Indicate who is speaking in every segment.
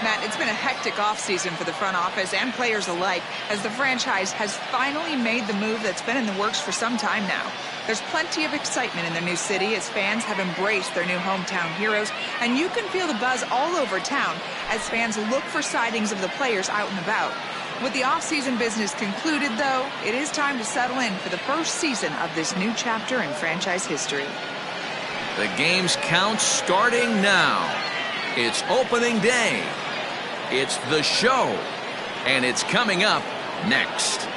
Speaker 1: Matt, it's been a hectic offseason for the front office and players alike as the franchise has finally made the move that's been in the works for some time now. There's plenty of excitement in their new city as fans have embraced their new hometown heroes, and you can feel the buzz all over town as fans look for sightings of the players out and about. With the offseason business concluded, though, it is time to settle in for the first season of this new chapter in franchise history.
Speaker 2: The game's count starting now. It's opening day. It's the show, and it's coming up next.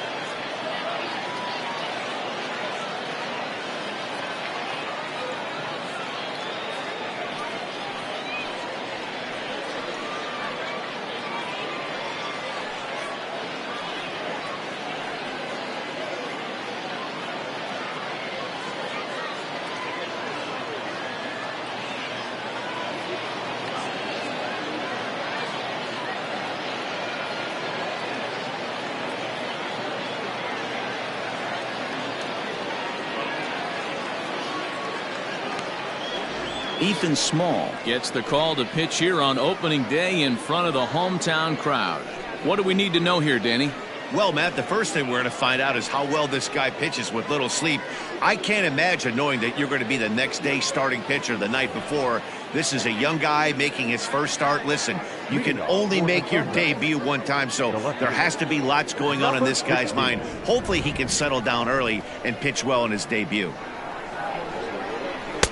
Speaker 3: Ethan Small
Speaker 2: gets the call to pitch here on opening day in front of the hometown crowd. What do we need to know here, Danny?
Speaker 4: Well, Matt, the first thing we're going to find out is how well this guy pitches with little sleep. I can't imagine knowing that you're going to be the next day starting pitcher the night before. This is a young guy making his first start. Listen, you can only make your debut one time, so there has to be lots going on in this guy's mind. Hopefully he can settle down early and pitch well in his debut.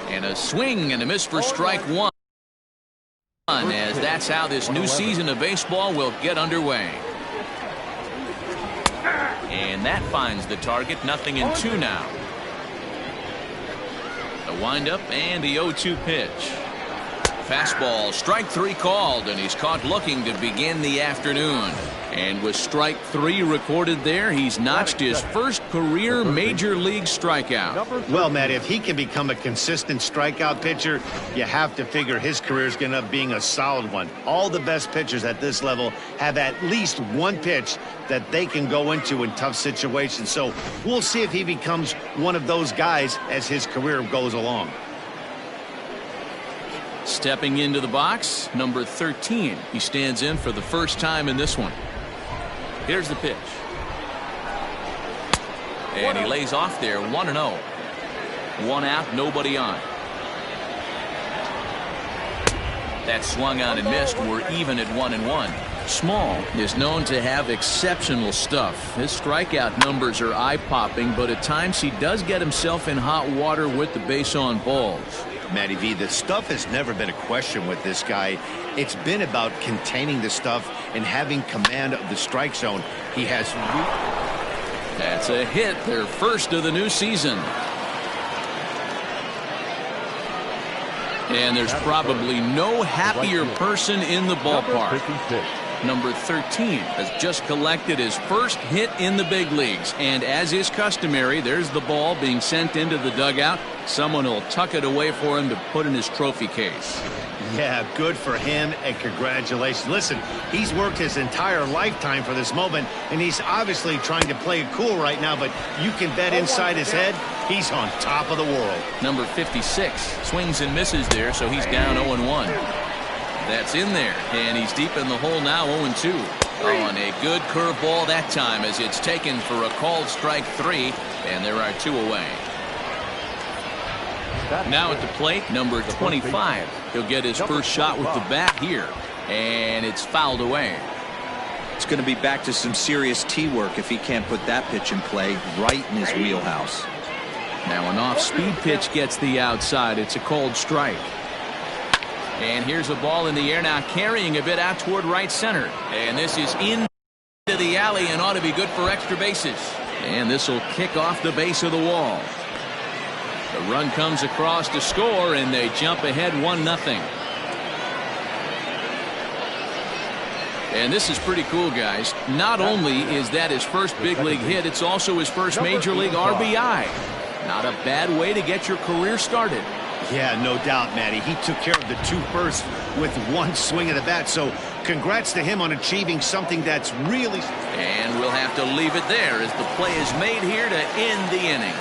Speaker 2: And a swing and a miss for strike one, as that's how this new season of baseball will get underway. And that finds the target, 0-2 now. The windup and the 0-2 pitch. Fastball, strike three called, and he's caught looking to begin the afternoon. And with strike three recorded there, he's notched his first career major league strikeout.
Speaker 4: Well, Matt, if he can become a consistent strikeout pitcher, you have to figure his career is going to end up being a solid one. All the best pitchers at this level have at least one pitch that they can go into in tough situations. So we'll see if he becomes one of those guys as his career goes along.
Speaker 2: Stepping into the box, number 13. He stands in for the first time in this one. Here's the pitch. And he lays off there, 1-0. One out, nobody on. That swung on and missed. We're even at 1-1. Small is known to have exceptional stuff. His strikeout numbers are eye-popping, but at times he does get himself in hot water with the base on balls.
Speaker 4: Matty V, the stuff has never been a question with this guy. It's been about containing the stuff and having command of the strike zone. He has.
Speaker 2: That's a hit, their first of the new season. And there's probably no happier person in the ballpark. Number 13 has just collected his first hit in the big leagues. And as is customary, there's the ball being sent into the dugout. Someone will tuck it away for him to put in his trophy case.
Speaker 4: Yeah, good for him, and congratulations. Listen, he's worked his entire lifetime for this moment, and he's obviously trying to play it cool right now, but you can bet inside his head, he's on top of the world.
Speaker 2: Number 56 swings and misses there, so he's down 0-1. That's in there, and he's deep in the hole now, 0-2. Oh, and a good curveball that time as it's taken for a called strike three, and there are two away. Now at the plate, number 25. He'll get his first shot with the bat here, and it's fouled away.
Speaker 3: It's going to be back to some serious tee work if he can't put that pitch in play right in his wheelhouse.
Speaker 2: Now an off-speed pitch gets the outside. It's a called strike. And here's a ball in the air now, carrying a bit out toward right center. And this is into the alley and ought to be good for extra bases. And this will kick off the base of the wall. The run comes across to score, and they jump ahead 1-0. And this is pretty cool, guys. Not only is that his first big league hit, it's also his first major league RBI. Not a bad way to get your career started.
Speaker 4: Yeah, no doubt, Matty. He took care of the two firsts with one swing of the bat. So congrats to him on achieving something that's really.
Speaker 2: And we'll have to leave it there as the play is made here to end the inning.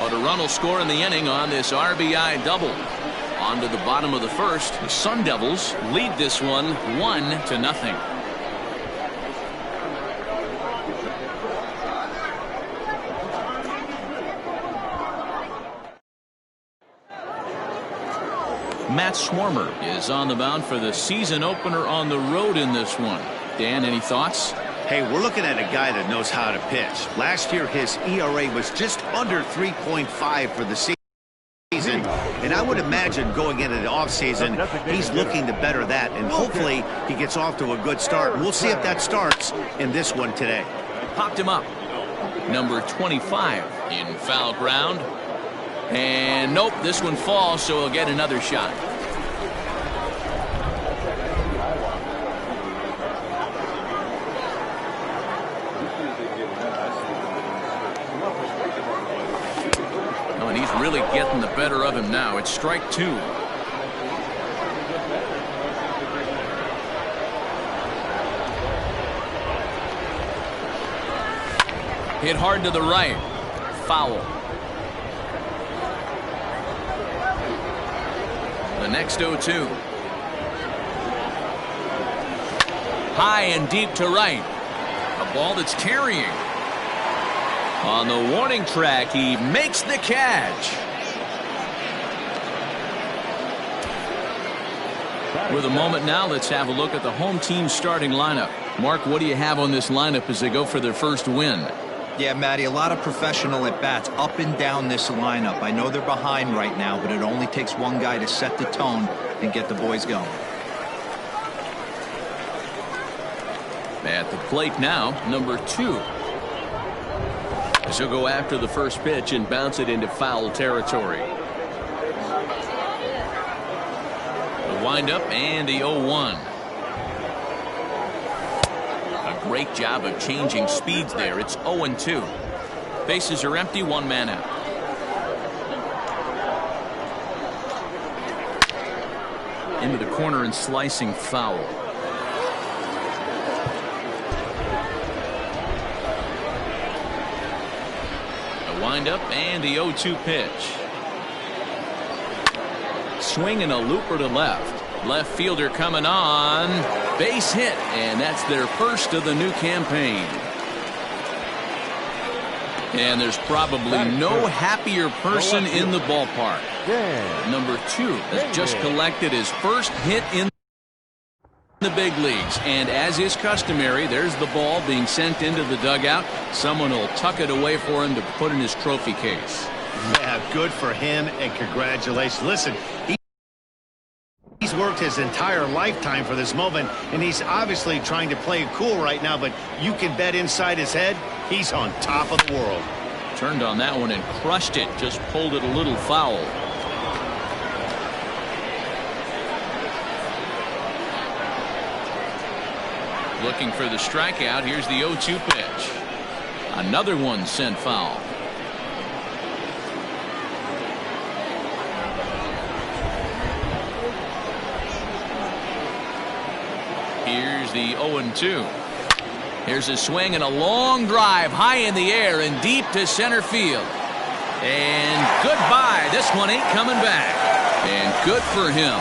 Speaker 2: But a run will score in the inning on this RBI double. On to the bottom of the first. The Sun Devils lead this one 1-0. Matt Swarmer is on the mound for the season opener on the road in this one. Dan, any thoughts?
Speaker 4: Hey, we're looking at a guy that knows how to pitch. Last year, his ERA was just under 3.5 for the season. And I would imagine going into the offseason, he's looking to better that. And hopefully, he gets off to a good start. We'll see if that starts in this one today.
Speaker 2: Popped him up. Number 25 in foul ground. And nope, this one falls, so he'll get another shot. Oh, and he's really getting the better of him now. It's strike two. Hit hard to the right. Foul. The next 0-2. High and deep to right. A ball that's carrying. On the warning track, he makes the catch. With a moment now, let's have a look at the home team starting lineup. Mark, what do you have on this lineup as they go for their first win?
Speaker 3: Yeah, Matty, a lot of professional at-bats up and down this lineup. I know they're behind right now, but it only takes one guy to set the tone and get the boys going.
Speaker 2: At the plate now, number 2. As he'll go after the first pitch and bounce it into foul territory. The windup and the 0-1. Great job of changing speeds there. It's 0-2. Bases are empty, one man out. Into the corner and slicing foul. The windup and the 0-2 pitch. Swing and a looper to left. Left fielder coming on. Base hit, and that's their first of the new campaign. And there's probably no happier person in the ballpark. Number 2 has just collected his first hit in the big leagues. And as is customary, there's the ball being sent into the dugout. Someone will tuck it away for him to put in his trophy case.
Speaker 4: Yeah, good for him, and congratulations. Listen, he's worked his entire lifetime for this moment, and he's obviously trying to play it cool right now, but you can bet inside his head, he's on top of the world.
Speaker 2: Turned on that one and crushed it. Just pulled it a little foul. Looking for the strikeout. Here's the 0-2 pitch. Another one sent foul. Here's the 0-2. Here's a swing and a long drive high in the air and deep to center field. And goodbye. This one ain't coming back. And good for him.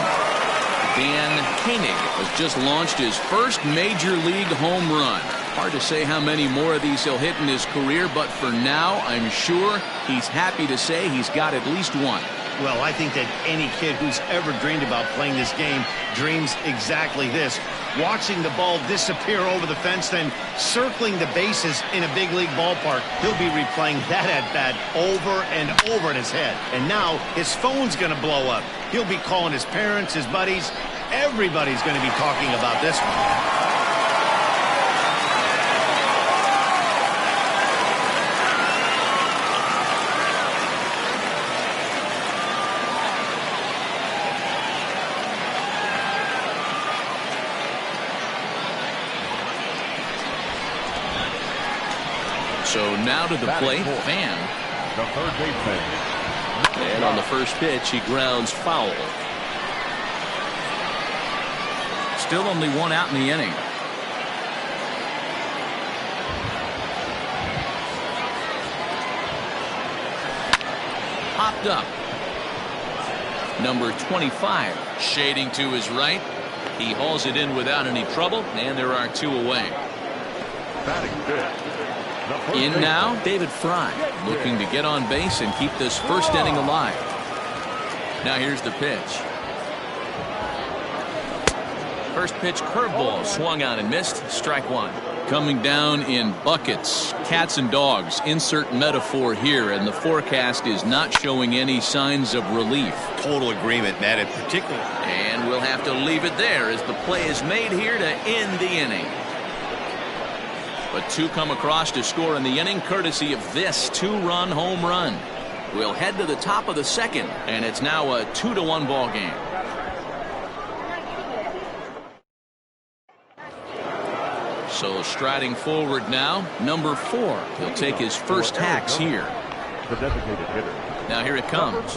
Speaker 2: Dan Koenig has just launched his first major league home run. Hard to say how many more of these he'll hit in his career, but for now, I'm sure he's happy to say he's got at least one.
Speaker 4: Well, I think that any kid who's ever dreamed about playing this game dreams exactly this. Watching the ball disappear over the fence, then circling the bases in a big league ballpark. He'll be replaying that at-bat over and over in his head. And now his phone's going to blow up. He'll be calling his parents, his buddies. Everybody's going to be talking about this one.
Speaker 2: So now to the plate, Van.
Speaker 5: The third baseman.
Speaker 2: And on the first pitch, he grounds foul. Still only one out in the inning. Popped up. Number 25 shading to his right. He hauls it in without any trouble, and there are 2 away.
Speaker 5: Batting fifth.
Speaker 2: In now, David Fry, looking to get on base and keep this first inning alive. Now here's the pitch. First pitch curveball swung out and missed. Strike 1. Coming down in buckets, cats and dogs, insert metaphor here, and the forecast is not showing any signs of relief.
Speaker 4: Total agreement, Matt, in particular.
Speaker 2: And we'll have to leave it there as the play is made here to end the inning. But 2 come across to score in the inning, courtesy of this 2-run home run. We'll head to the top of the second, and it's now a 2-1 ball game. So striding forward now, number 4. He'll take his first hacks here.
Speaker 5: The designated hitter.
Speaker 2: Now here it comes.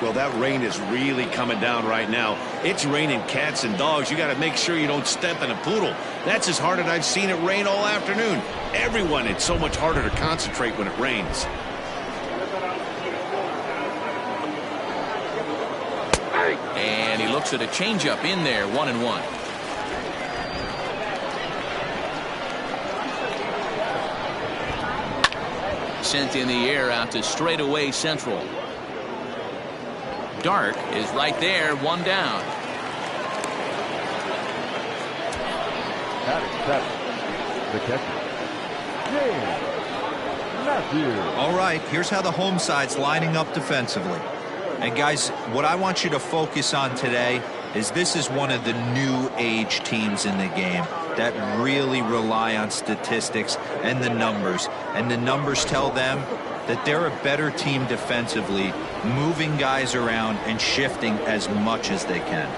Speaker 4: Well, that rain is really coming down right now. It's raining cats and dogs. You got to make sure you don't step in a poodle. That's as hard as I've seen it rain all afternoon. Everyone, it's so much harder to concentrate when it rains.
Speaker 2: And he looks at a changeup in there, 1-1. Sent in the air out to straightaway central. Dark is right there, 1 down.
Speaker 5: Batting seventh. The catcher. James Matthews.
Speaker 3: All right, here's how the home side's lining up defensively. And guys, what I want you to focus on today is this is one of the new age teams in the game that really rely on statistics and the numbers. And the numbers tell them that they're a better team defensively, moving guys around and shifting as much as they can.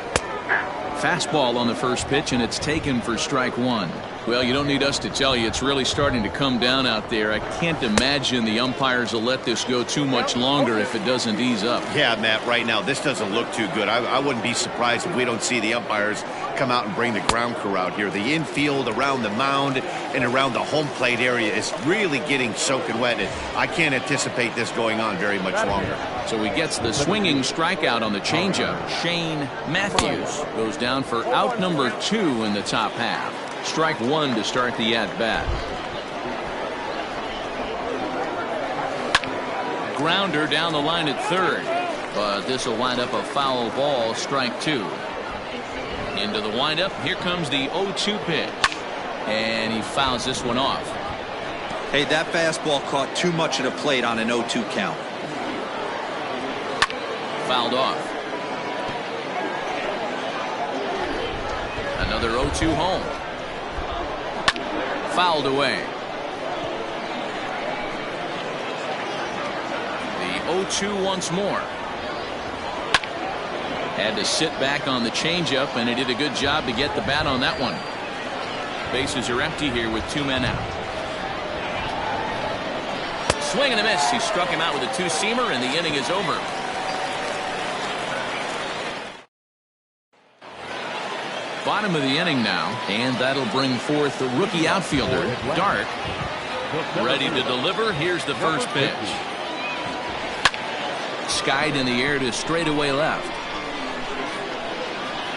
Speaker 2: Fastball on the first pitch, and it's taken for strike 1. Well, you don't need us to tell you it's really starting to come down out there. I can't imagine the umpires will let this go too much longer if it doesn't ease up.
Speaker 4: Yeah, Matt, right now this doesn't look too good. I wouldn't be surprised if we don't see the umpires come out and bring the ground crew out here. The infield around the mound and around the home plate area is really getting soaking wet. And I can't anticipate this going on very much longer.
Speaker 2: So he gets the swinging strikeout on the changeup. Shane Matthews goes down for out number 2 in the top half. Strike 1 to start the at-bat. Grounder down the line at third, but this will wind up a foul ball. Strike 2. Into the windup. Here comes the 0-2 pitch, and he fouls this one off.
Speaker 3: Hey, that fastball caught too much of the plate on an 0-2 count.
Speaker 2: Fouled off. Another 0-2 home. Fouled away. The 0-2 once more. Had to sit back on the changeup, and he did a good job to get the bat on that one. Bases are empty here with 2 men out. Swing and a miss. He struck him out with a 2-seamer, and the inning is over. Bottom of the inning now, and that'll bring forth the rookie outfielder, Dark. Ready to deliver. Here's the first pitch. Skied in the air to straightaway left.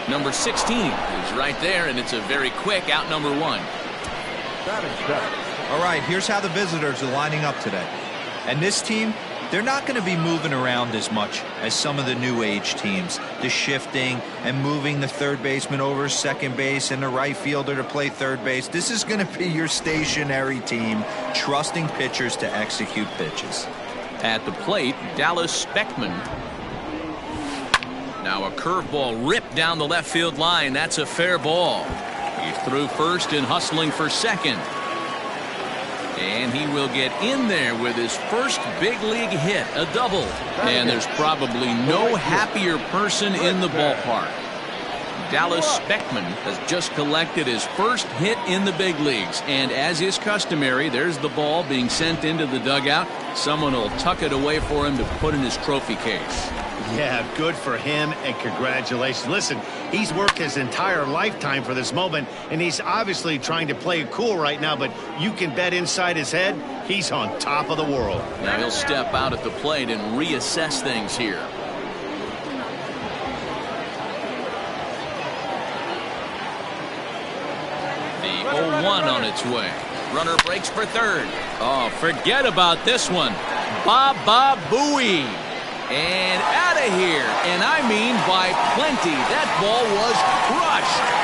Speaker 2: Number 16 is right there, and it's a very quick out number 1.
Speaker 3: All right, here's how the visitors are lining up today. And this team, they're not going to be moving around as much as some of the new age teams. The shifting and moving the third baseman over second base and the right fielder to play third base. This is going to be your stationary team, trusting pitchers to execute pitches.
Speaker 2: At the plate, Dallas Beckman. Now a curveball ripped down the left field line. That's a fair ball. He's through first and hustling for second. And he will get in there with his first big league hit, a double. And there's probably no happier person in the ballpark. Dallas Beckman has just collected his first hit in the big leagues. And as is customary, there's the ball being sent into the dugout. Someone will tuck it away for him to put in his trophy case.
Speaker 4: Yeah, good for him, and congratulations. Listen, he's worked his entire lifetime for this moment, and he's obviously trying to play it cool right now, but you can bet inside his head, he's on top of the world.
Speaker 2: Now he'll step out at the plate and reassess things here. The 0-1 on its way. Runner breaks for third. Oh, forget about this one. Baba Booey. And out of here. And I mean by plenty. That ball was crushed.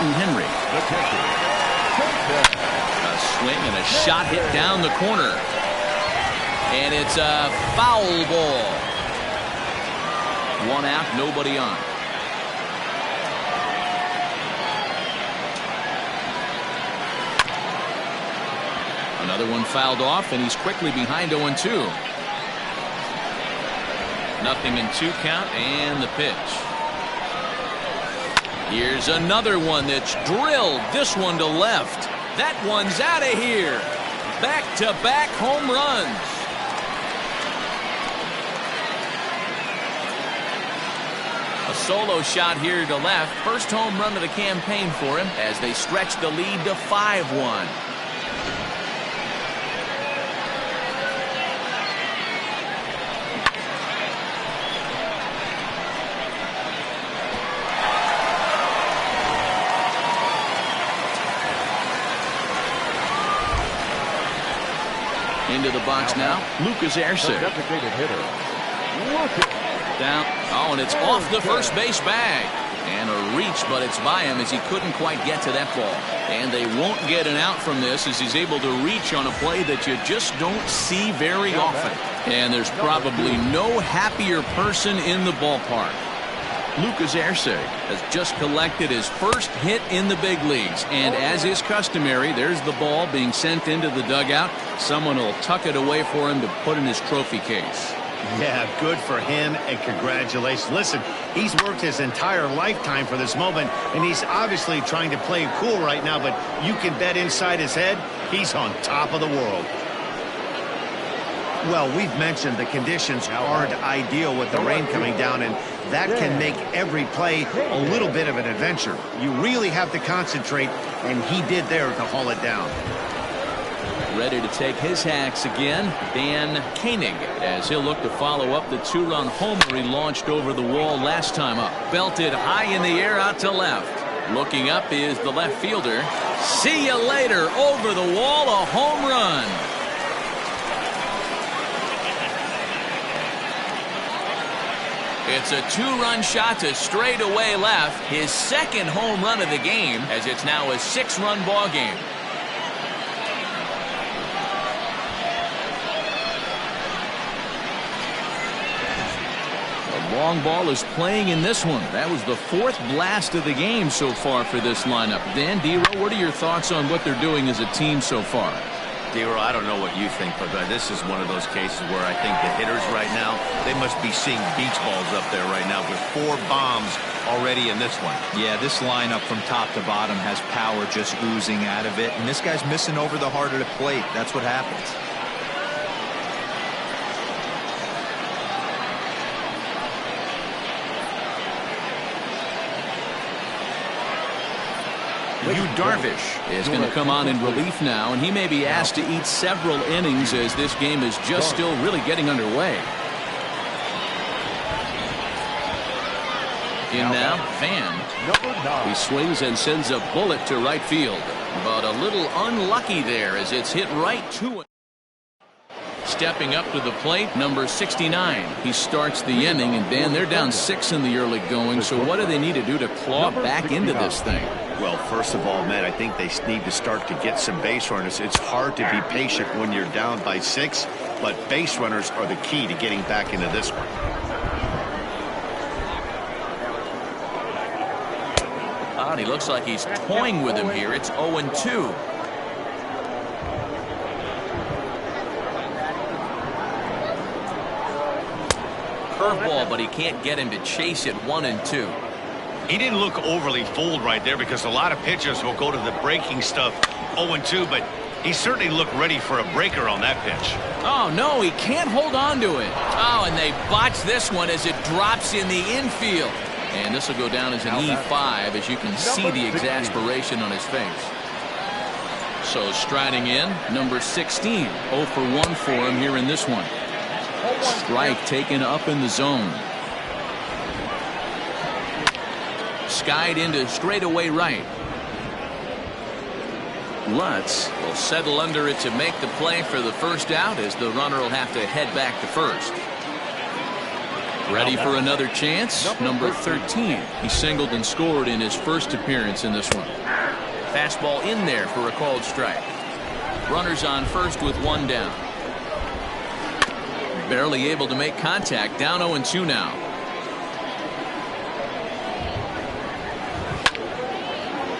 Speaker 2: Henry. A swing and a shot hit down the corner. And it's a foul ball. One out, nobody on. Another one fouled off, and he's quickly behind 0-2. Nothing in 2 count, and the pitch. Here's another one that's drilled. This one to left. That one's out of here. Back-to-back home runs. A solo shot here to left. First home run of the campaign for him as they stretch the lead to 5-1. Into the box now, Lucas Erceg. Down. Oh, and it's off the first base bag. And a reach, but it's by him as he couldn't quite get to that ball. And they won't get an out from this as he's able to reach on a play that you just don't see very often. And there's probably no happier person in the ballpark. Lucas Erceg has just collected his first hit in the big leagues, and as is customary, there's the ball being sent into the dugout. Someone will tuck it away for him to put in his trophy case.
Speaker 4: Yeah, good for him, and congratulations. Listen, he's worked his entire lifetime for this moment, and he's obviously trying to play it cool right now, but you can bet inside his head, he's on top of the world. Well, we've mentioned the conditions aren't ideal with the rain coming down, and that can make every play a little bit of an adventure. You really have to concentrate, and he did there to haul it down.
Speaker 2: Ready to take his hacks again, Dan Koenig, as he'll look to follow up the 2-run homer he launched over the wall last time up. Belted high in the air out to left. Looking up is the left fielder. See you later. Over the wall, a home run. It's a 2-run shot to straightaway left. His second home run of the game, as it's now a 6-run ball game. The long ball is playing in this one. That was the 4th blast of the game so far for this lineup. Dan, D-Row, what are your thoughts on what they're doing as a team so far?
Speaker 4: D-Row, I don't know what you think, but this is one of those cases where I think the hitters right now, they must be seeing beach balls up there right now with 4 bombs already in this one. Yeah, this lineup from top to bottom has power just oozing out of it, and this guy's missing over the heart of the plate. That's what happens.
Speaker 2: Yu Darvish is going to come on in relief now, and he may be asked to eat several innings as this game is just still really getting underway. In now, Van. He swings and sends a bullet to right field, but a little unlucky there as it's hit right to him. Stepping up to the plate, number 69. He starts the inning, and Dan, they're down 6 in the early going. So what do they need to do to claw back into this thing?
Speaker 4: Well, first of all, Matt, I think they need to start to get some base runners. It's hard to be patient when you're down by 6, but base runners are the key to getting back into this one.
Speaker 2: Oh, and he looks like he's toying with him here. It's 0-2. Curveball, but he can't get him to chase it. 1-2.
Speaker 4: He didn't look overly fooled right there because a lot of pitchers will go to the breaking stuff 0-2, but he certainly looked ready for a breaker on that pitch.
Speaker 2: Oh, no, he can't hold on to it. Oh, and they botch this one as it drops in the infield. And this will go down as an E5, as you can see the exasperation on his face. So striding in, number 16. 0 for 1 for him here in this one. Strike taken up in the zone. Skied into straightaway right. Lutz will settle under it to make the play for the first out, as the runner will have to head back to first. Ready for another chance, number 13. He singled and scored in his first appearance in this one. Fastball in there for a called strike. Runners on first with 1 down. Barely able to make contact. Down 0-2 now.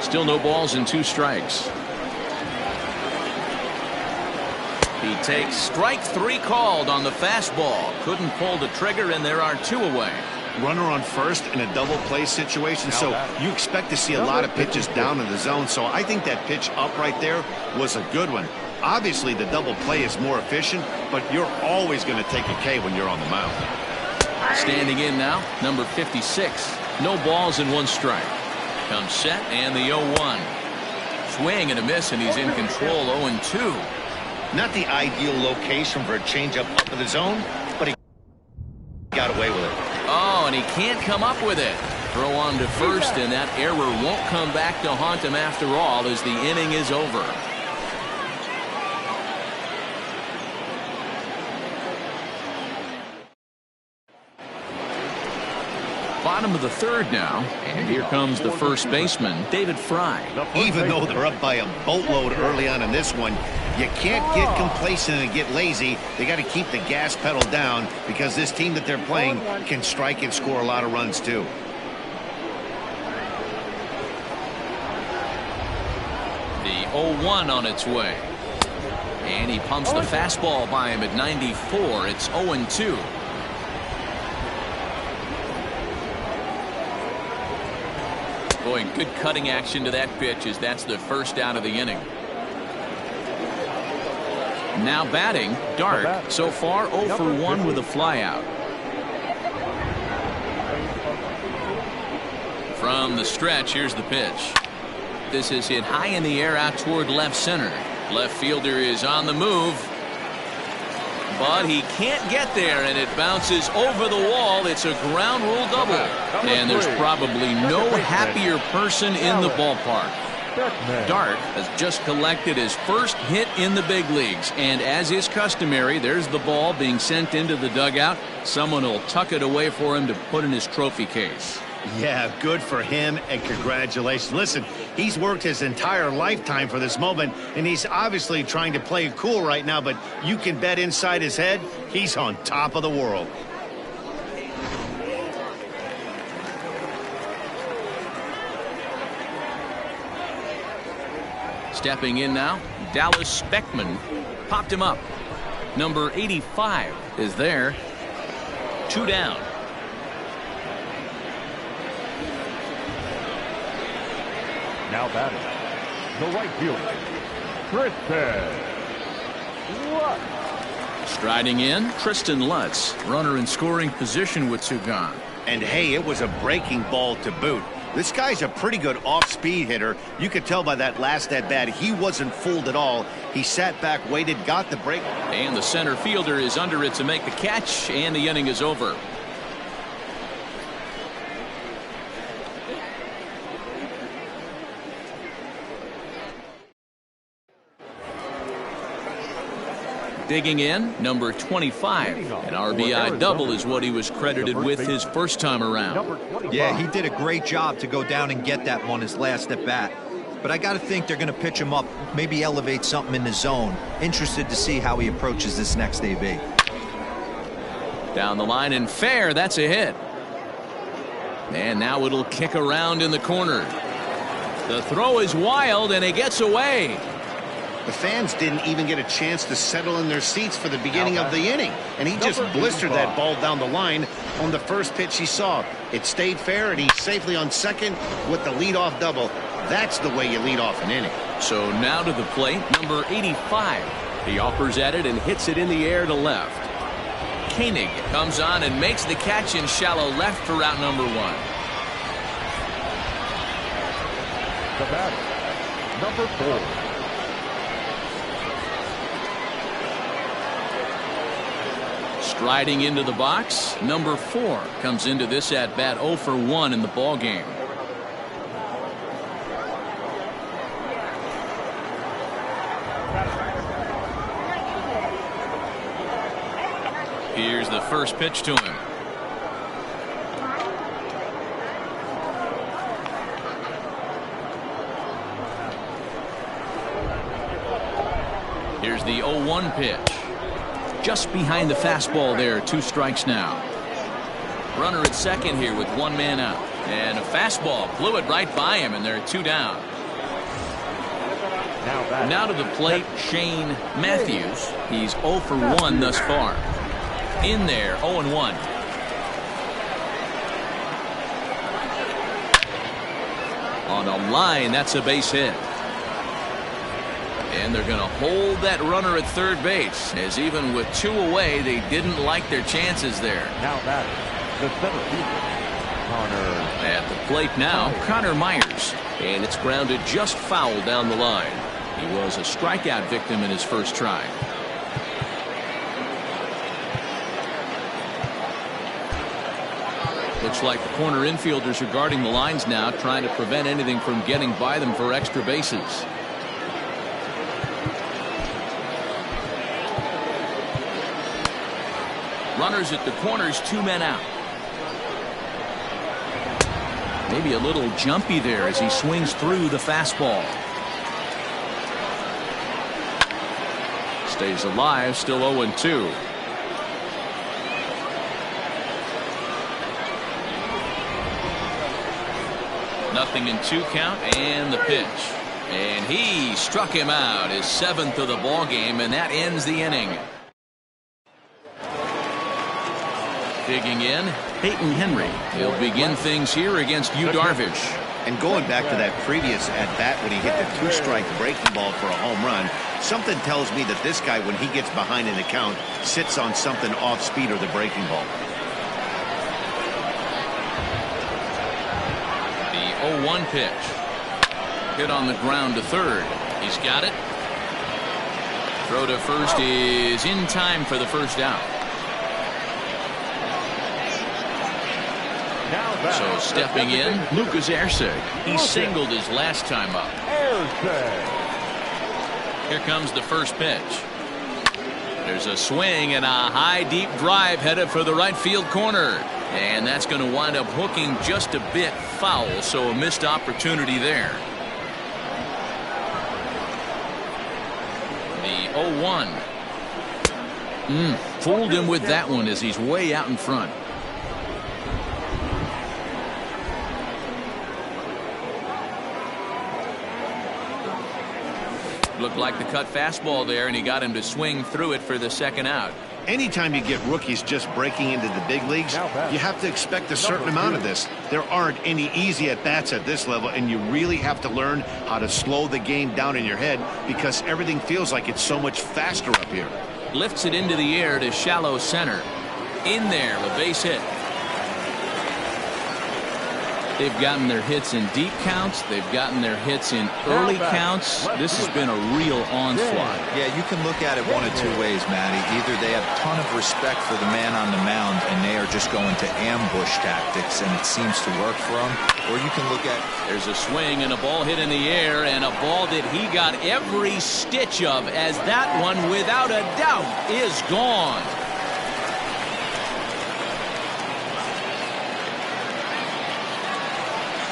Speaker 2: Still no balls and 2 strikes. He takes strike 3 called on the fastball. Couldn't pull the trigger, and there are 2 away.
Speaker 4: Runner on first in a double play situation, so you expect to see a lot of pitches down in the zone. So I think that pitch up right there was a good one. Obviously, the double play is more efficient, but you're always going to take a K when you're on the mound.
Speaker 2: Standing in now, number 56. No balls and 1 strike. Comes set, and the 0-1. Swing and a miss, and he's in control. 0-2.
Speaker 4: Not the ideal location for a changeup up in the zone, but he got away with it.
Speaker 2: Oh, and he can't come up with it. Throw on to first, and that error won't come back to haunt him after all, as the inning is over. Bottom of the 3rd now, and here comes the first baseman, David Fry.
Speaker 4: Even though they're up by a boatload early on in this one, you can't get complacent and get lazy. They got to keep the gas pedal down, because this team that they're playing can strike and score a lot of runs too.
Speaker 2: The 0-1 on its way. And he pumps the fastball by him at 94. It's 0-2. Boy, good cutting action to that pitch, as that's the first out of the inning. Now batting, Dark. So far 0 for 1 with a flyout. From the stretch, here's the pitch. This is hit high in the air out toward left center. Left fielder is on the move, but he can't get there, and it bounces over the wall. It's a ground rule double, and there's probably no happier person in the ballpark. Dark has just collected his first hit in the big leagues, and as is customary, there's the ball being sent into the dugout. Someone will tuck it away for him to put in his trophy case.
Speaker 4: Yeah, good for him, and congratulations. Listen, he's worked his entire lifetime for this moment, and he's obviously trying to play it cool right now, but you can bet inside his head, he's on top of the world.
Speaker 2: Stepping in now, Dallas Beckman popped him up. Number 85 is there. 2 down.
Speaker 5: Now batting, the right fielder, Tristan Lutz.
Speaker 2: Striding in, Tristan Lutz, runner in scoring position with 2 gone.
Speaker 4: And hey, it was a breaking ball to boot. This guy's a pretty good off-speed hitter. You could tell by that last at-bat, he wasn't fooled at all. He sat back, waited, got the break.
Speaker 2: And the center fielder is under it to make the catch, and the inning is over. Digging in, number 25. An RBI double is what he was credited with his first time around.
Speaker 3: Yeah, he did a great job to go down and get that one his last at bat. But I got to think they're going to pitch him up, maybe elevate something in the zone. Interested to see how he approaches this next AB.
Speaker 2: Down the line and fair, that's a hit. And now it'll kick around in the corner. The throw is wild and it gets away.
Speaker 4: The fans didn't even get a chance to settle in their seats for the beginning of the inning, and he just blistered that ball down the line on the first pitch he saw. It stayed fair, and he's safely on second with the leadoff double. That's the way you lead off an inning.
Speaker 2: So now to the plate, number 85. He offers at it and hits it in the air to left. Koenig comes on and makes the catch in shallow left for out number 1.
Speaker 5: The batter, number 4.
Speaker 2: Striding into the box, number 4 comes into this at bat 0 for 1 in the ball game. Here's the first pitch to him. Here's the 0-1 pitch. Just behind the fastball there. 2 strikes now. Runner at second here with 1 man out. And a fastball blew it right by him, and there are 2 down. Now to the plate, Shane Matthews. He's 0 for 1 thus far. In there, 0-1. On a line, that's a base hit. And they're going to hold that runner at third base, as even with 2 away, they didn't like their chances there.
Speaker 5: Now batter, the center fielder, Connor.
Speaker 2: At the plate now, Connor Myers. And it's grounded just foul down the line. He was a strikeout victim in his first try. Looks like the corner infielders are guarding the lines now, trying to prevent anything from getting by them for extra bases. Runners at the corners, 2 men out. Maybe a little jumpy there as he swings through the fastball. Stays alive, still 0-2. Nothing in 2 count, and the pitch. And he struck him out, his 7th of the ball game, and that ends the inning. Digging in, Peyton Henry. He'll begin things here against Yu Darvish.
Speaker 4: And going back to that previous at-bat when he hit the 2-strike breaking ball for a home run, something tells me that this guy, when he gets behind in the count, sits on something off speed or the breaking ball.
Speaker 2: The 0-1 pitch. Hit on the ground to third. He's got it. Throw to first is in time for the first out. So stepping in, Lucas Erceg. He singled his last time up. Here comes the first pitch. There's a swing and a high deep drive headed for the right field corner. And that's going to wind up hooking just a bit foul, so a missed opportunity there. The 0-1. Fooled him with that one as he's way out in front. Looked like the cut fastball there, and he got him to swing through it for the second out.
Speaker 4: Anytime you get rookies just breaking into the big leagues, you have to expect a certain amount of this. There aren't any easy at-bats at this level, and you really have to learn how to slow the game down in your head because everything feels like it's so much faster up here.
Speaker 2: Lifts it into the air to shallow center. In there, a base hit. They've gotten their hits in deep counts. They've gotten their hits in early counts. This has been a real onslaught.
Speaker 3: Yeah, you can look at it one of two ways, Matty. Either they have a ton of respect for the man on the mound and they are just going to ambush tactics and it seems to work for them. Or you can look at...
Speaker 2: There's a swing and a ball hit in the air, and a ball that he got every stitch of, as that one, without a doubt, is gone.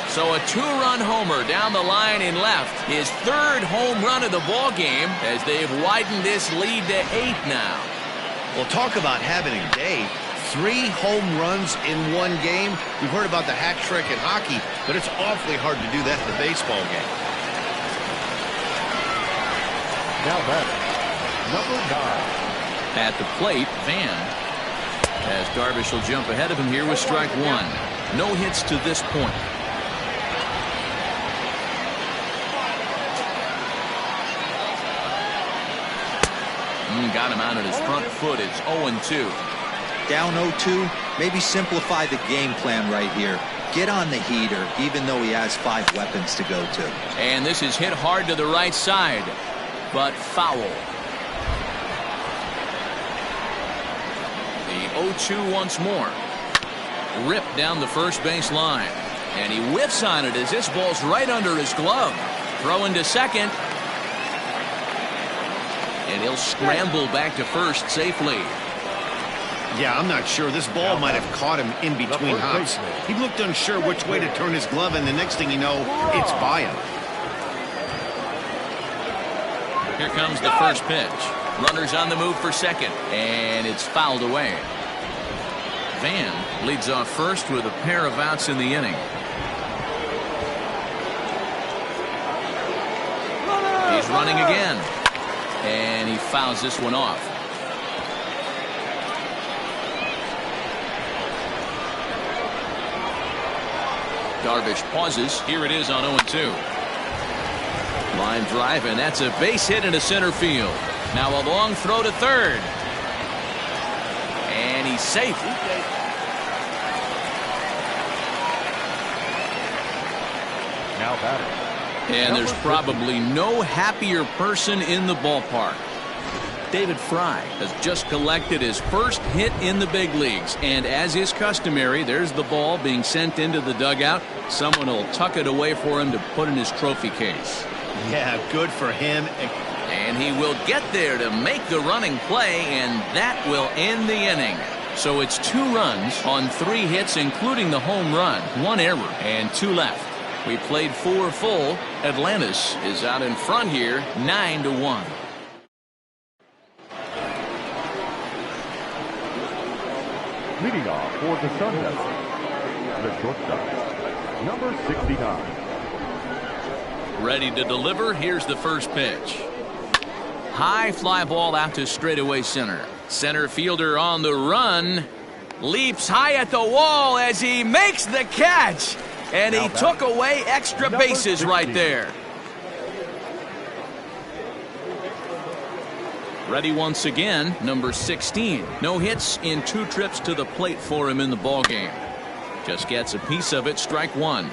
Speaker 2: So a two-run homer down the line in left. His third home run of the ball game as they've widened this lead to 8 now.
Speaker 4: Well, talk about having a day. 3 home runs in one game. We've heard about the hat trick in hockey, but it's awfully hard to do that in a baseball game.
Speaker 5: Now batting, number 9.
Speaker 2: At the plate, Van, as Darvish will jump ahead of him here with strike 1. No hits to this point. Got him out at his front foot. It's 0-2.
Speaker 3: Down 0-2, maybe simplify the game plan right here. Get on the heater, even though he has 5 weapons to go to.
Speaker 2: And this is hit hard to the right side, but foul. The 0-2 once more. Ripped down the first base line. And he whiffs on it as this ball's right under his glove. Throwing to second. And he'll scramble back to first safely.
Speaker 4: Yeah, I'm not sure. This ball might have caught him in between hops. He looked unsure which way to turn his glove, and the next thing you know, it's by him.
Speaker 2: Here comes the first pitch. Runners on the move for second, and it's fouled away. Van leads off first with a pair of outs in the inning. He's running again. And he fouls this one off. Darvish pauses. Here it is on 0-2. Line drive, and that's a base hit into center field. Now a long throw to third. And he's safe.
Speaker 5: Now batting.
Speaker 2: And there's probably no happier person in the ballpark. David Fry has just collected his first hit in the big leagues. And as is customary, there's the ball being sent into the dugout. Someone will tuck it away for him to put in his trophy case.
Speaker 4: Yeah, good for him.
Speaker 2: And he will get there to make the running play, and that will end the inning. So it's 2 runs on 3 hits, including the home run, 1 error, and 2 left. We played 4 full. Atlantis is out in front here, 9-1.
Speaker 5: Leading off for the Sun Devils, the shortstop, number 69.
Speaker 2: Ready to deliver. Here's the first pitch. High fly ball out to straightaway center. Center fielder on the run. Leaps high at the wall as he makes the catch. And he took away extra bases right there. Ready once again, number 16. No hits in 2 trips to the plate for him in the ballgame. Just gets a piece of it, strike 1.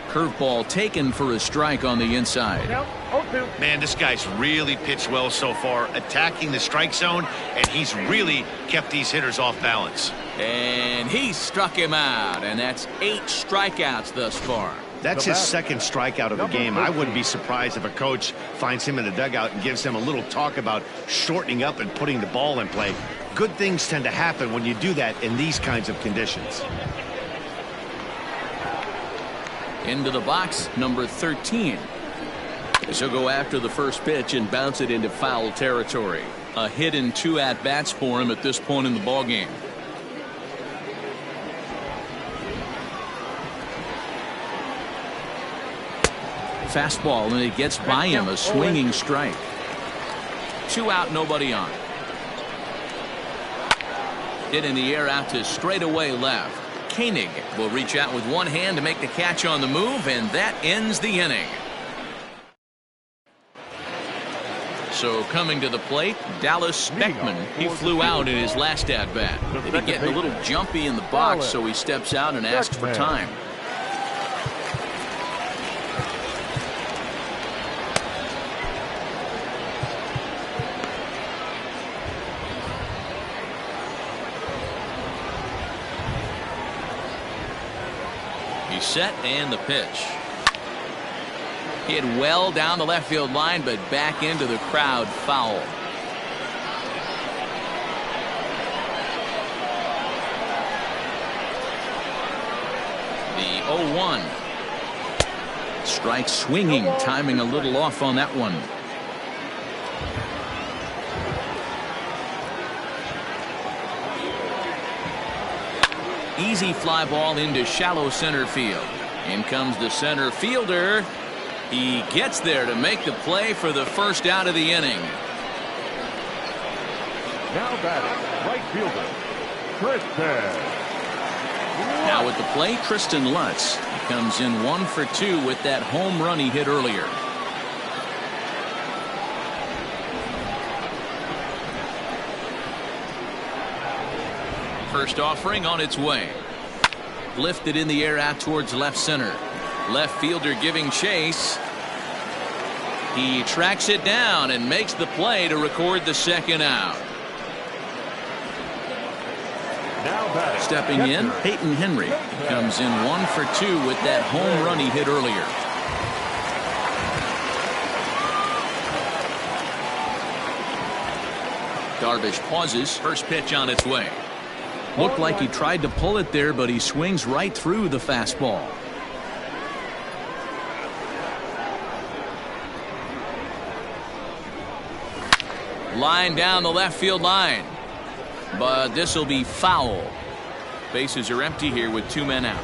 Speaker 2: Curveball taken for a strike on the inside.
Speaker 4: Man, this guy's really pitched well so far, attacking the strike zone, and he's really kept these hitters off balance.
Speaker 2: And he struck him out, and that's 8 strikeouts thus far.
Speaker 4: That's his second strikeout of the game. I wouldn't be surprised if a coach finds him in the dugout and gives him a little talk about shortening up and putting the ball in play. Good things tend to happen when you do that in these kinds of conditions.
Speaker 2: Into the box, number 13. So go after the first pitch and bounce it into foul territory. A hit in 2 at-bats for him at this point in the ballgame. Fastball, and it gets by him, a swinging strike. 2 out, nobody on. Hit in the air out to straightaway left. Koenig will reach out with one hand to make the catch on the move, and that ends the inning. So coming to the plate, Dallas Beckman. He flew out in his last at-bat. Maybe getting a little jumpy in the box, so he steps out and asks for time. He's set, and the pitch. Hit well down the left field line, but back into the crowd, foul. The 0-1. Strike swinging, timing a little off on that one. Easy fly ball into shallow center field. In comes the center fielder. He gets there to make the play for the first out of the inning.
Speaker 5: Now batting, right fielder, Tristan.
Speaker 2: Now at the plate, Tristan Lutz. He comes in 1 for 2 with that home run he hit earlier. First offering on its way. Lifted in the air out towards left center. Left fielder giving chase. He tracks it down and makes the play to record the second out.
Speaker 5: Now
Speaker 2: stepping in, Peyton Henry comes in 1 for 2 with that home run he hit earlier. Darvish pauses. First pitch on its way. Looked like he tried to pull it there, but he swings right through the fastball. Line down the left field line, but this will be foul. Bases are empty here with 2 men out.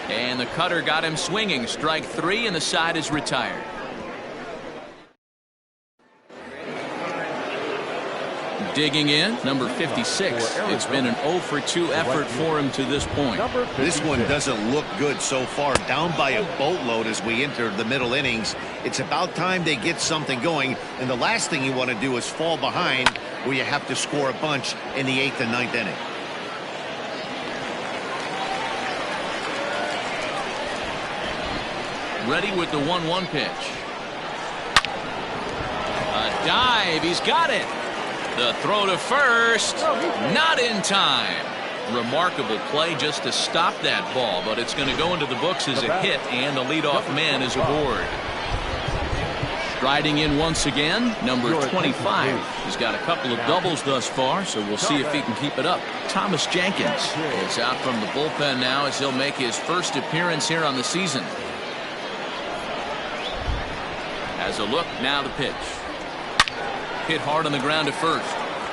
Speaker 2: And the cutter got him swinging. Strike 3, and the side is retired. Digging in, number 56. It's been an 0 for 2 effort for him to this point.
Speaker 4: This one doesn't look good so far. Down by a boatload as we enter the middle innings. It's about time they get something going, and the last thing you want to do is fall behind where you have to score a bunch in the 8th and 9th inning.
Speaker 2: Ready with the 1-1 pitch. A dive. He's got it. The throw to first, not in time. Remarkable play just to stop that ball, but it's going to go into the books as a hit, and the leadoff man is aboard. Striding in once again, number 25. He's got a couple of doubles thus far, so we'll see if he can keep it up. Thomas Jenkins is out from the bullpen now as he'll make his first appearance here on the season. As a look, now the pitch. Hit hard on the ground to first,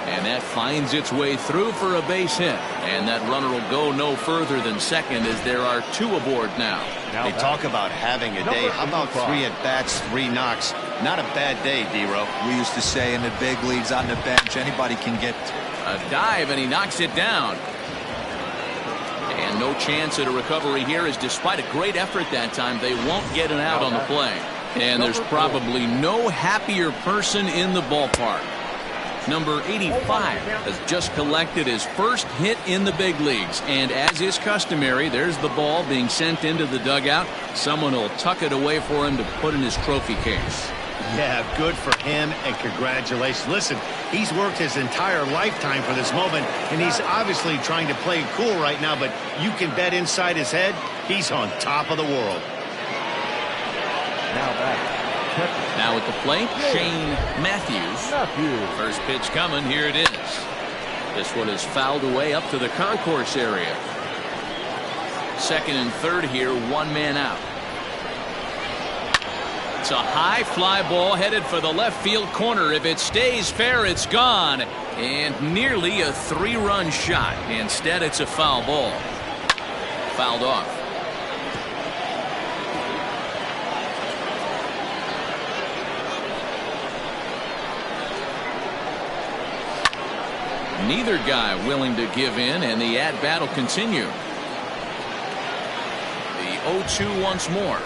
Speaker 2: and that finds its way through for a base hit, and that runner will go no further than second as there are 2 aboard now.
Speaker 4: They talk about having a day. How about 3 at-bats, 3 knocks? Not a bad day, D-Row.
Speaker 3: We used to say in the big leagues on the bench, anybody can get
Speaker 2: a dive, and he knocks it down. And no chance at a recovery here, as despite a great effort that time, they won't get an out on the play. And there's probably no happier person in the ballpark. Number 85 has just collected his first hit in the big leagues. And as is customary, there's the ball being sent into the dugout. Someone will tuck it away for him to put in his trophy case.
Speaker 4: Yeah, good for him, and congratulations. Listen, he's worked his entire lifetime for this moment, and he's obviously trying to play cool right now, but you can bet inside his head, he's on top of the world.
Speaker 2: Now at the plate, Shane Matthews. First pitch coming. Here it is. This one is fouled away up to the concourse area. Second and third here, 1 man out. It's a high fly ball headed for the left field corner. If it stays fair, it's gone. And nearly a 3-run shot. Instead, it's a foul ball. Fouled off. Neither guy willing to give in, and the at-bat will continue. The 0-2 once more.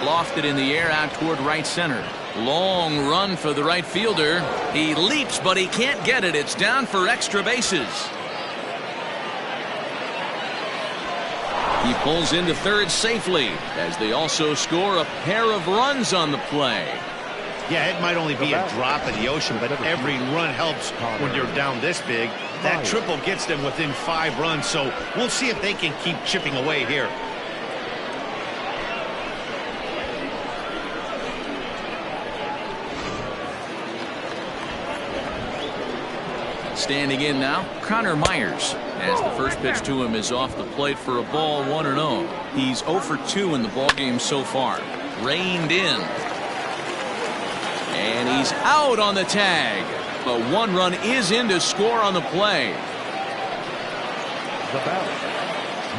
Speaker 2: Lofted in the air out toward right center. Long run for the right fielder. He leaps, but he can't get it. It's down for extra bases. He pulls into third safely as they also score a pair of runs on the play.
Speaker 4: Yeah, it might only be a drop in the ocean, but every run helps when you're down this big. That triple gets them within 5 runs, so we'll see if they can keep chipping away here.
Speaker 2: Standing in now, Connor Myers, as the first pitch to him is off the plate for a ball, 1-0. He's 0 for 2 in the ballgame so far. Reined in. And he's out on the tag. But 1 run is in to score on the play.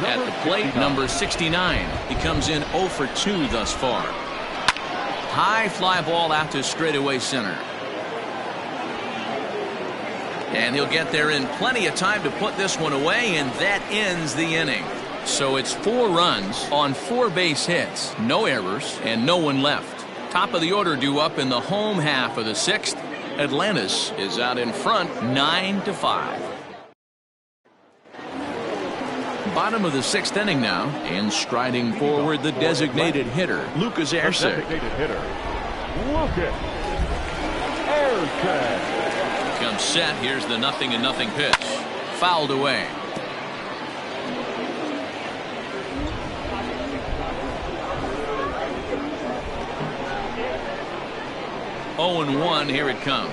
Speaker 2: At the plate, number 69. He comes in 0 for 2 thus far. High fly ball out to straightaway center. And he'll get there in plenty of time to put this one away, and that ends the inning. So it's 4 runs on 4 base hits, no errors, and no one left. Top of the order due up in the home half of the 6th. Atlantis is out in front 9-5. Bottom of the 6th inning now, and striding forward the designated hitter, Lucas Erceg.
Speaker 5: Designated hitter, Lucas Erceg.
Speaker 2: Comes set. Here's the 0-0 pitch. Fouled away. Oh and 1. Here it comes.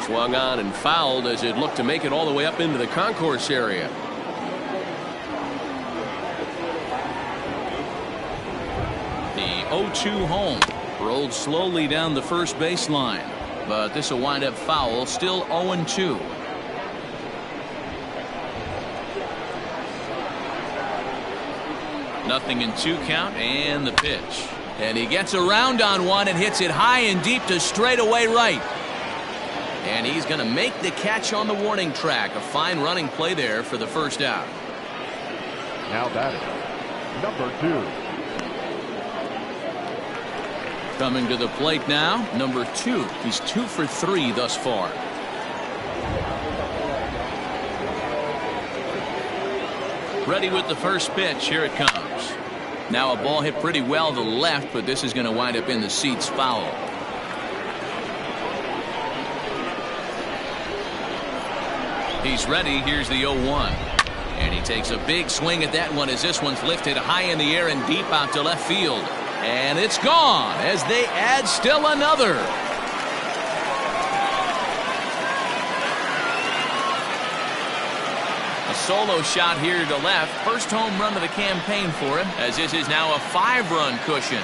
Speaker 2: Swung on and fouled as it looked to make it all the way up into the concourse area. The 0-2 home. Rolled slowly down the first baseline. But this will wind up foul. Still 0-2. Nothing in 2 count, and the pitch. And he gets around on one and hits it high and deep to straightaway right. And he's going to make the catch on the warning track. A fine running play there for the first out.
Speaker 5: Now batting, number 2.
Speaker 2: Coming to the plate now, number 2. He's 2 for 3 thus far. Ready with the first pitch. Here it comes. Now a ball hit pretty well to the left, but this is going to wind up in the seats foul. He's ready. Here's the 0-1. And he takes a big swing at that one as this one's lifted high in the air and deep out to left field. And it's gone as they add still another. A solo shot here to left. First home run of the campaign for him, as this is now a 5-run cushion.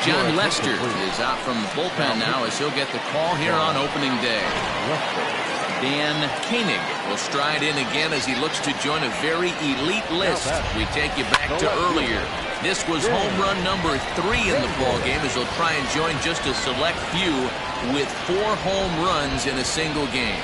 Speaker 2: John Lester is out from the bullpen now as he'll get the call here on opening day. Dan Koenig will stride in again as he looks to join a very elite list. We take you back to earlier. This was home run number 3 in the ballgame as he'll try and join just a select few with 4 home runs in a single game.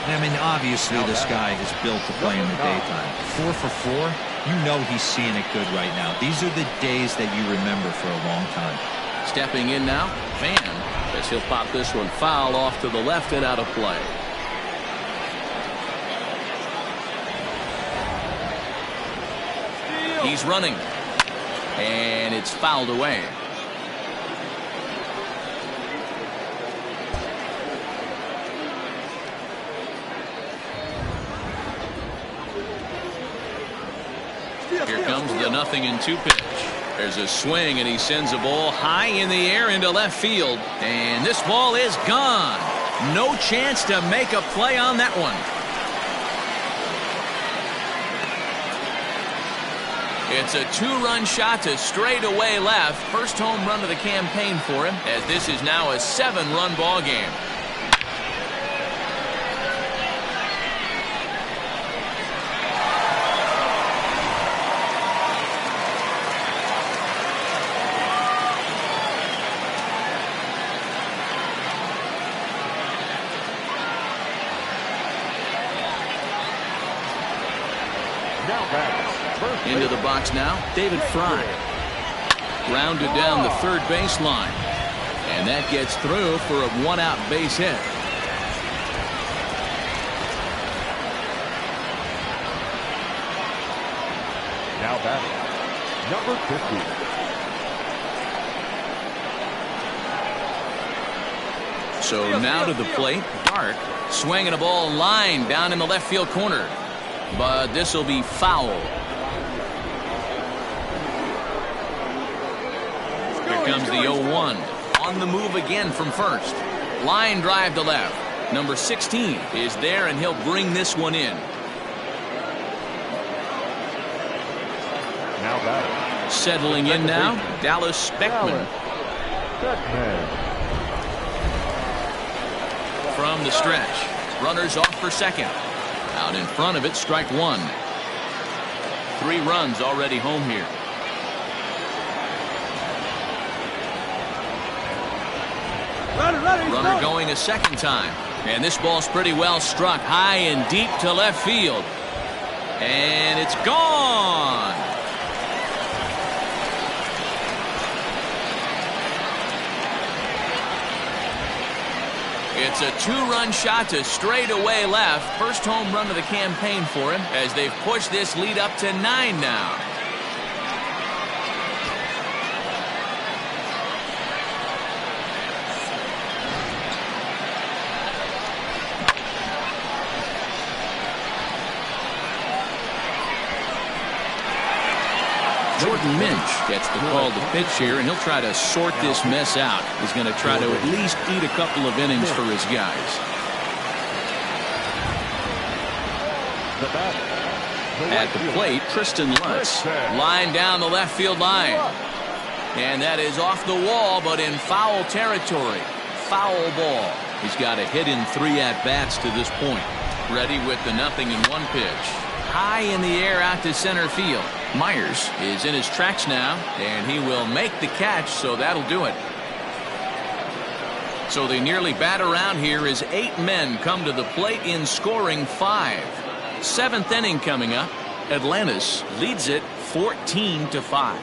Speaker 3: I mean, obviously this guy is built to play in the daytime. 4 for 4. You know he's seeing it good right now. These are the days that you remember for a long time.
Speaker 2: Stepping in now, Van, as he'll pop this one foul off to the left and out of play. He's running, and it's fouled away. Here comes the 0-2 pitch. There's a swing, and he sends a ball high in the air into left field. And this ball is gone. No chance to make a play on that one. It's a 2-run shot to straightaway left. First home run of the campaign for him, as this is now a 7-run ball game. Into the box now, David Fry. Rounded down the third baseline. And that gets through for a 1-out base hit.
Speaker 5: Now batting, number 50.
Speaker 2: So now to the plate, Dark, swinging a ball line down in the left field corner. But this will be foul. Here comes the 0-1. On the move again from first. Line drive to left. Number 16 is there, and he'll bring this one in.
Speaker 5: Now batting.
Speaker 2: Settling in now, Dallas Beckman. From the stretch. Runners off for second. Out in front of it, strike one. 3 runs already home here. Runner going a second time. And this ball's pretty well struck high and deep to left field. And it's gone. It's a 2-run shot to straightaway left. First home run of the campaign for him, as they've pushed this lead up to 9 now. Jordan Minch gets the call to pitch here, and he'll try to sort this mess out. He's going to try to at least eat a couple of innings for his guys. At the plate, Tristan Lutz. Line down the left field line. And that is off the wall, but in foul territory. Foul ball. He's got a hit in 3 at-bats to this point. Ready with the 0-1 pitch. High in the air out to center field. Myers is in his tracks now, and he will make the catch, so that'll do it. So they nearly bat around here as 8 men come to the plate in scoring 5. 7th inning coming up. Atlantis leads it 14-5.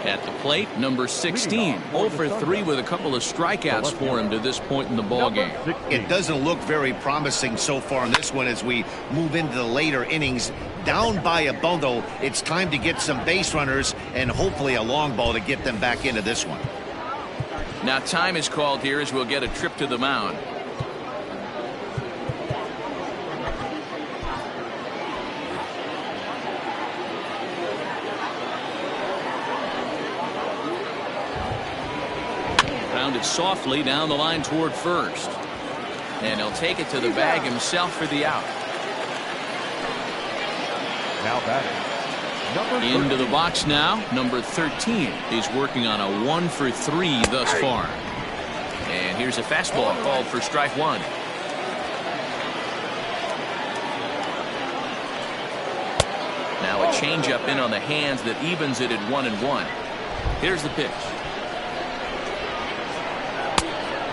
Speaker 2: At the plate, number 16, 0 for 3 with a couple of strikeouts for him to this point in the ballgame.
Speaker 4: It doesn't look very promising so far in this one as we move into the later innings. Down by a bundle, it's time to get some base runners and hopefully a long ball to get them back into this one.
Speaker 2: Now time is called here as we'll get a trip to the mound. Rounded softly down the line toward first. And he'll take it to the bag himself for the out.
Speaker 5: Now batting, number
Speaker 2: Into the box now, number 13. He's working on a 1 for 3 thus far. And here's a fastball called for strike 1. Now a changeup in on the hands that evens it at 1-1. Here's the pitch.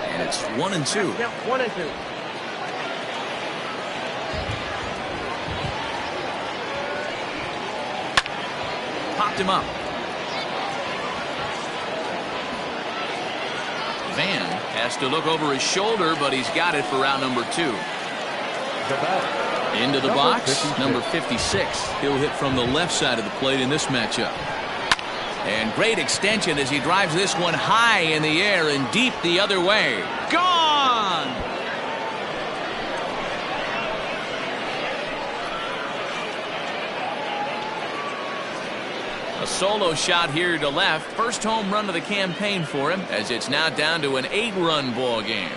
Speaker 2: And it's 1-2.
Speaker 6: Yep, 1-2.
Speaker 2: Popped him up. Van has to look over his shoulder, but he's got it for round number 2. Into the box, number 56. He'll hit from the left side of the plate in this matchup. And great extension as he drives this one high in the air and deep the other way. Gone! A solo shot here to left. First home run of the campaign for him, as it's now down to an 8-run ball game.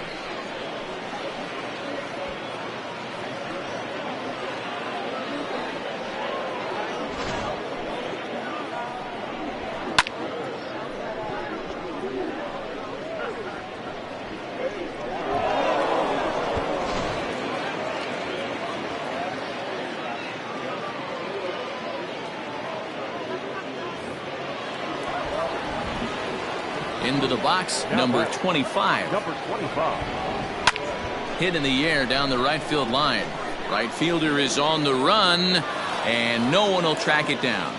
Speaker 2: Into the box, number 25.
Speaker 5: Number 25.
Speaker 2: Hit in the air down the right field line. Right fielder is on the run, and no one will track it down.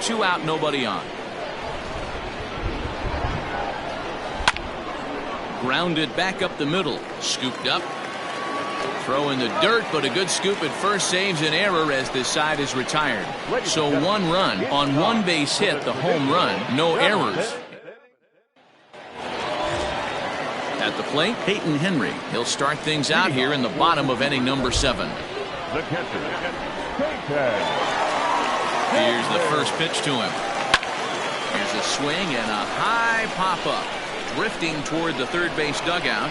Speaker 2: 2 out, nobody on. Grounded back up the middle. Scooped up. Throw in the dirt, but a good scoop at first saves an error as this side is retired. So 1 run on 1 base hit, the home run. No errors. At the plate, Peyton Henry. He'll start things out here in the bottom of inning number 7.
Speaker 5: The catcher, Peyton.
Speaker 2: Here's the first pitch to him. Here's a swing and a high pop-up. Drifting toward the third base dugout.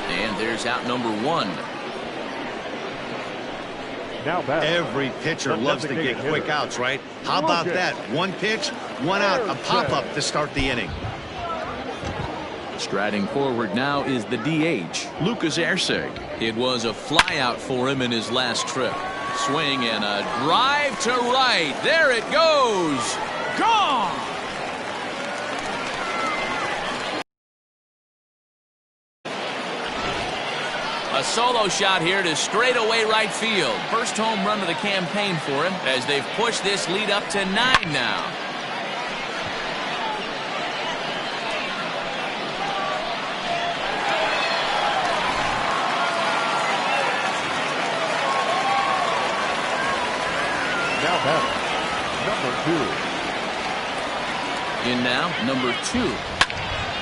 Speaker 2: And there's out number 1.
Speaker 5: Now back.
Speaker 4: Every pitcher loves to get quick outs, right? How about that? 1 pitch, 1 out, a pop-up to start the inning.
Speaker 2: Striding forward now is the DH, Lucas Erceg. It was a flyout for him in his last trip. Swing and a drive to right. There it goes. Gone. A solo shot here to straightaway right field. First home run of the campaign for him as they've pushed this lead up to 9 now.
Speaker 5: Now back. Number 2.
Speaker 2: In now, number 2.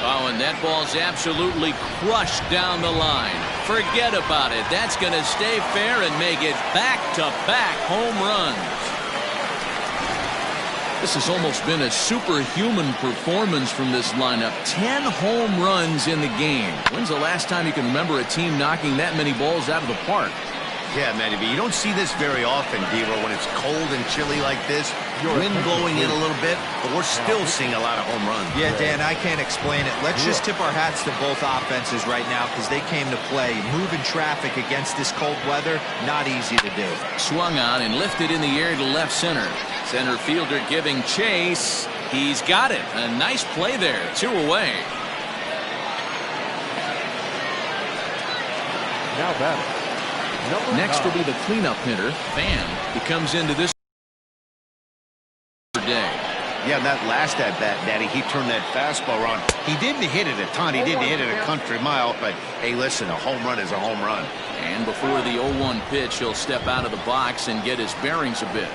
Speaker 2: Oh, and that ball's absolutely crushed down the line. Forget about it. That's going to stay fair and make it back-to-back home runs. This has almost been a superhuman performance from this lineup. 10 home runs in the game. When's the last time you can remember a team knocking that many balls out of the park?
Speaker 4: Yeah, Matty B, you don't see this very often, Devo, when it's cold and chilly like this. Wind blowing in a little bit, but we're still seeing a lot of home runs.
Speaker 3: Yeah, Dan, I can't explain it. Let's just tip our hats to both offenses right now because they came to play. Moving traffic against this cold weather, not easy to do.
Speaker 2: Swung on and lifted in the air to left center. Center fielder giving chase. He's got it. A nice play there. 2 away.
Speaker 5: Now batting.
Speaker 2: Next will be the cleanup hitter, Fan. He comes into this day.
Speaker 4: Yeah, that last at-bat, Daddy, he turned that fastball around. He didn't hit it a ton. He didn't hit it a country mile, but, hey, listen, a home run is a home run.
Speaker 2: And before the 0-1 pitch, he'll step out of the box and get his bearings a bit.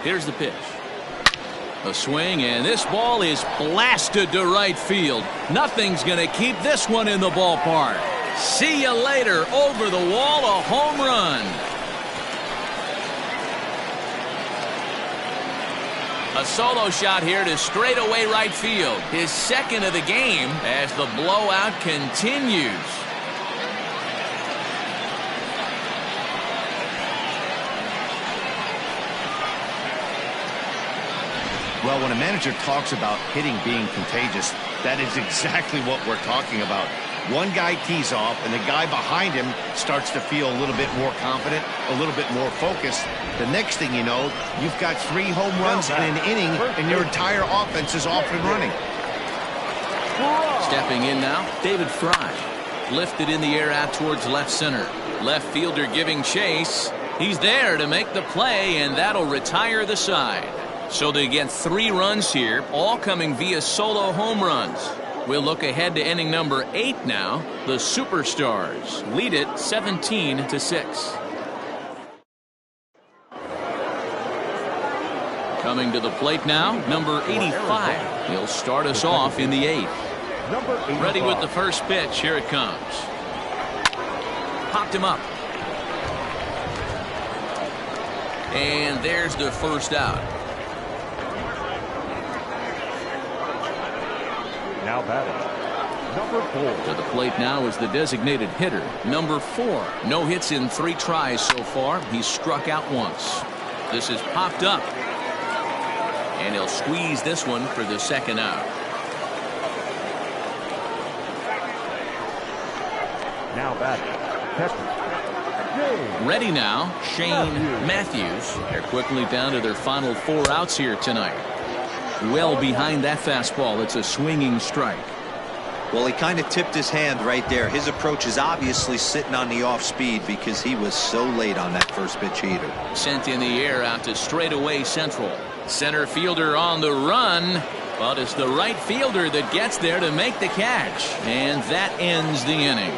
Speaker 2: Here's the pitch. A swing, and this ball is blasted to right field. Nothing's going to keep this one in the ballpark. See you later. Over the wall, a home run. A solo shot here to straightaway right field. His second of the game as the blowout continues.
Speaker 4: Well, when a manager talks about hitting being contagious, that is exactly what we're talking about. One guy tees off, and the guy behind him starts to feel a little bit more confident, a little bit more focused. The next thing you know, you've got 3 home runs in an inning, and your entire offense is off and running.
Speaker 2: Stepping in now, David Fry. Lifted in the air out towards left center. Left fielder giving chase. He's there to make the play, and that'll retire the side. So they get 3 runs here, all coming via solo home runs. We'll look ahead to inning number 8 now. The Superstars lead it 17-6. Coming to the plate now, number 85. He'll start us off in the 8th. Ready with the first pitch. Here it comes. Popped him up. And there's the first out.
Speaker 5: Now batting, number 4.
Speaker 2: To the plate now is the designated hitter, number 4. No hits in 3 tries so far. He's struck out once. This is popped up. And he'll squeeze this one for the second out.
Speaker 5: Now batting, catcher,
Speaker 2: Ready now, Shane Matthews. They're quickly down to their final 4 outs here tonight. Well behind that fastball. It's a swinging strike.
Speaker 3: Well, he kind of tipped his hand right there. His approach is obviously sitting on the off speed because he was so late on that first pitch heater.
Speaker 2: Sent in the air out to straightaway central. Center fielder on the run, but it's the right fielder that gets there to make the catch, and that ends the inning.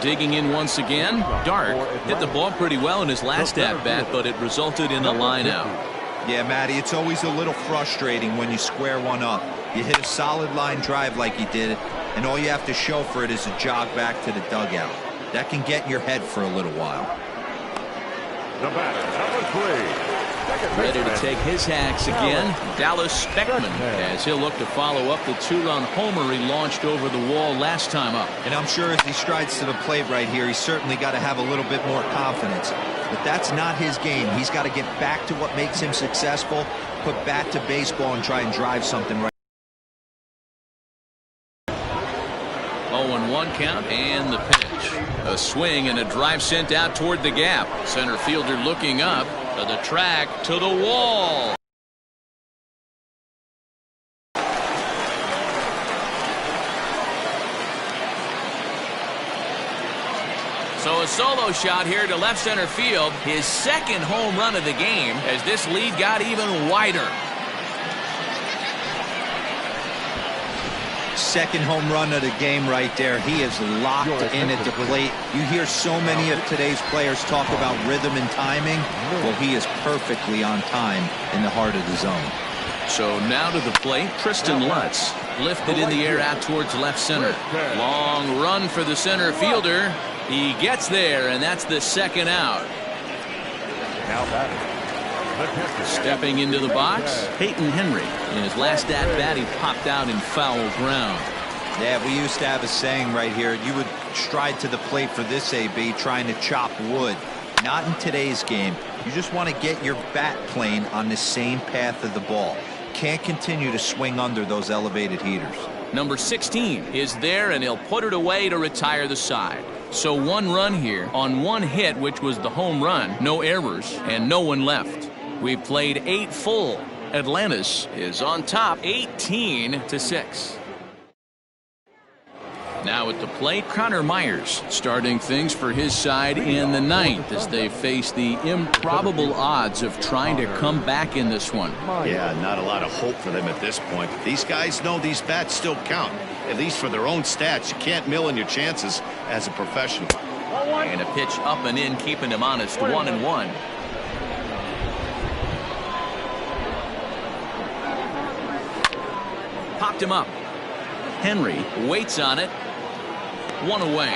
Speaker 2: Digging in once again, Dart hit the ball pretty well in his last at-bat, but it resulted in a line out.
Speaker 3: Yeah, Matty, it's always a little frustrating when you square one up. You hit a solid line drive like he did, and all you have to show for it is a jog back to the dugout. That can get in your head for a little while.
Speaker 5: The batter, number 3.
Speaker 2: Ready to take his hacks again, Dallas Beckman, as he'll look to follow up the 2-run homer he launched over the wall last time up.
Speaker 3: And I'm sure as he strides to the plate right here, he's certainly got to have a little bit more confidence. But that's not his game. He's got to get back to what makes him successful, put bat to baseball, and try and drive something right.
Speaker 2: 0-1 count, and the pitch. A swing and a drive sent out toward the gap. Center fielder looking up to the track, to the wall. So a solo shot here to left center field. His second home run of the game as this lead got even wider.
Speaker 3: Second home run of the game right there. He is locked in at the plate. You hear so many of today's players talk about rhythm and timing. Well, he is perfectly on time in the heart of the zone.
Speaker 2: So now to the plate, Tristan Lutz. Lifted in the air out towards left center. Long run for the center fielder. He gets there, and that's the second out.
Speaker 5: Now batting.
Speaker 2: Stepping into the box, Peyton Henry. In his last at-bat, he popped out in foul ground.
Speaker 3: Yeah, we used to have a saying right here. You would stride to the plate for this AB trying to chop wood. Not in today's game. You just want to get your bat plane on the same path of the ball. Can't continue to swing under those elevated heaters.
Speaker 2: Number 16 is there, and he'll put it away to retire the side. So 1 run here on 1 hit, which was the home run. No errors, and no one left. We played 8 full. Atlantis is on top 18-6. Now at the plate, Connor Myers starting things for his side in the 9th as they face the improbable odds of trying to come back in this one.
Speaker 4: Yeah, not a lot of hope for them at this point. These guys know these bats still count, at least for their own stats. You can't mill in your chances as a professional.
Speaker 2: And a pitch up and in, keeping him honest, 1-1. Popped him up. Henry waits on it. 1 away.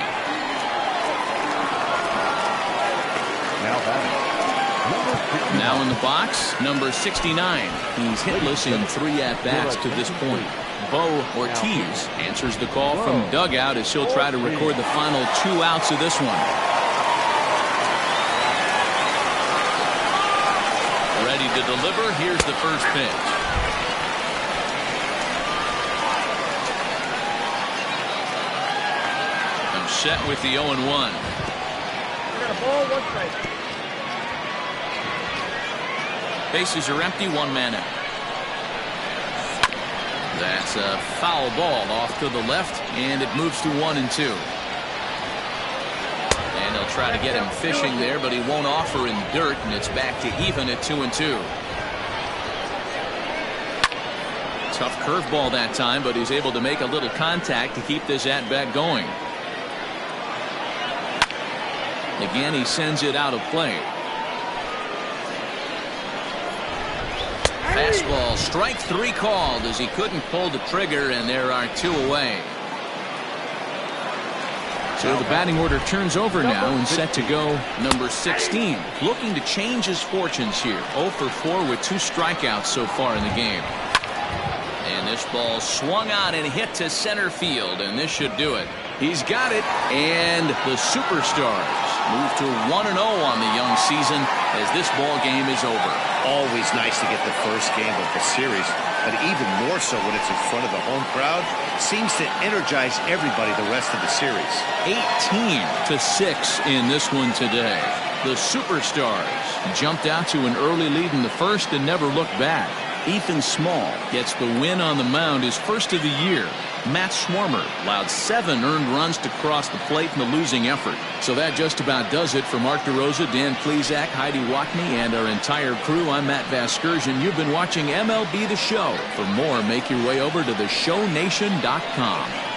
Speaker 2: Now in the box, number 69. He's hitless in 3 at-bats to this point. Bo Ortiz answers the call from dugout as he'll try to record the final 2 outs of this one. Ready to deliver. Here's the first pitch. Set with the 0-1. Bases are empty, 1 man out. That's a foul ball off to the left, and it moves to 1-2. And they'll try to get him fishing there, but he won't offer in dirt, and it's back to even at 2-2. Tough curveball that time, but he's able to make a little contact to keep this at-bat going. Again, he sends it out of play. Fastball, strike 3 called as he couldn't pull the trigger, and there are 2 away. So the batting order turns over now and set to go number 16. Looking to change his fortunes here. 0 for 4 with 2 strikeouts so far in the game. And this ball swung on and hit to center field, and this should do it. He's got it, and the Superstars move to 1-0 on the young season as this ball game is over.
Speaker 4: Always nice to get the first game of the series, but even more so when it's in front of the home crowd. Seems to energize everybody the rest of the series.
Speaker 2: 18-6 in this one today. The Superstars jumped out to an early lead in the first and never looked back. Ethan Small gets the win on the mound, his first of the year. Matt Swarmer allowed 7 earned runs to cross the plate in the losing effort. So that just about does it for Mark DeRosa, Dan Plesac, Heidi Watney, and our entire crew. I'm Matt Vasgersian. You've been watching MLB The Show. For more, make your way over to theshownation.com.